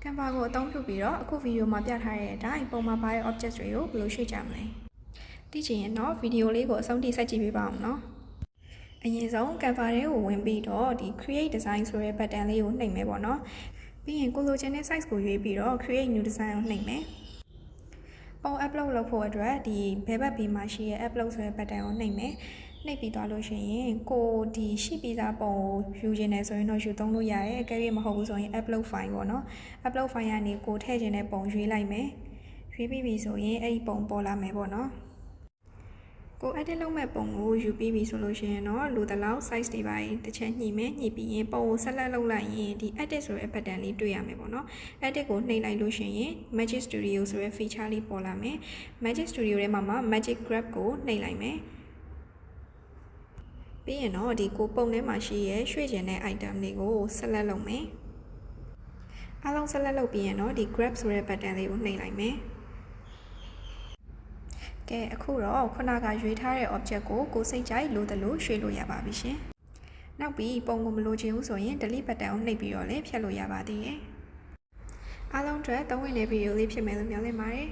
Canva ကိုအသုံးပြုပြီးတော့အခုဗီဒီယိုမှာပြထားတဲ့အတိုင်းပုံမှာပါတဲ့ object တွေကိုဘယ်လိုရွှေ့ကြမလဲ။သိချင်ရင်တော့ဗီဒီယိုလေးကိုအဆုံးထိဆက်ကြည့်ပေးပါအောင်နော်။အရင်ဆုံး Canva ထဲကိုဝင်ပြီးတော့ဒီ create design ဆိုတဲ့ button လေးကိုနှိပ်မယ်ပေါ့နော်။ပြီးရင်ကိုလိုချင်တဲ့ size ကိုရွေးပြီးတော့ create new design ကိုနှိပ်မယ်။ပုံ upload လုပ်ဖို့အတွက်ဒီဘဲဘက်ဘေးမှာရှိတဲ့ upload ဆိုတဲ့ button ကိုနှိပ်မယ်။နှိပ်ပြီးသွားလို့ရှိရင်ကိုဒီရှိပြီးသားပုံကိုယူခြင်းနဲ့ဆိုရင်တော့ယူသုံးလို့ရတယ်။အကယ်၍မဟုတ်ဘူးဆိုရင် upload file ပေါ့နော်။ upload file ကနေကိုထည့်ခြင်းတဲ့ပုံရွေးလိုက်မယ်။ရွေးပြီးပြီဆိုရင်အဲ့ဒီပုံပေါ်လာမယ်ပေါ့နော်။ကို edit လုပ်မဲ့ပုံကိုယူပြီးပြီဆိုလို့ရှိရင်တော့လိုသလောက် size တွေပါတစ်ချက်ညှိမယ်ညှိပြီးရင်ပုံကိုဆက်လက်လုပ်လိုက်ရင်ဒီ edit ဆိုတဲ့ button လေးတွေ့ရမယ်ပေါ့နော် edit ကိုနှိပ်လိုက်လို့ရှိရင် Magic Studio ဆိုတဲ့ feature လေးပေါ်လာမယ် Magic Studio ထဲမှာ Magic Grab ကိုနှိပ်လိုက်မယ်ပြီးရင်တော့ဒီကိုပုံထဲမှာရှိရဲရွှေ့ကျင်တဲ့ item တွေကိုဆက်လက်လုပ်မယ်အားလုံးဆက်လက်လုပ်ပြီးရင်တော့ဒီ Grab ဆိုတဲ့ button လေးကိုနှိပ်လိုက်မယ်ကဲအခုတော့ခုနကရွေးထားတဲ့ object ကိုစိတ်ကြိုက်လို့သလိုရွှေ့လို့ရပါပြီရှင်နောက်ပြီးပုံကိုမလိုချင်ဘူးဆိုရင် delete button ကိုနှိပ်ပြီးတော့လည်းဖြတ်လို့ရပါသေးတယ်အားလုံးအတွက်သုံးဝင်တဲ့ဗီဒီယိုလေးဖြစ်မယ်လို့မျှော်လင့်ပါတယ်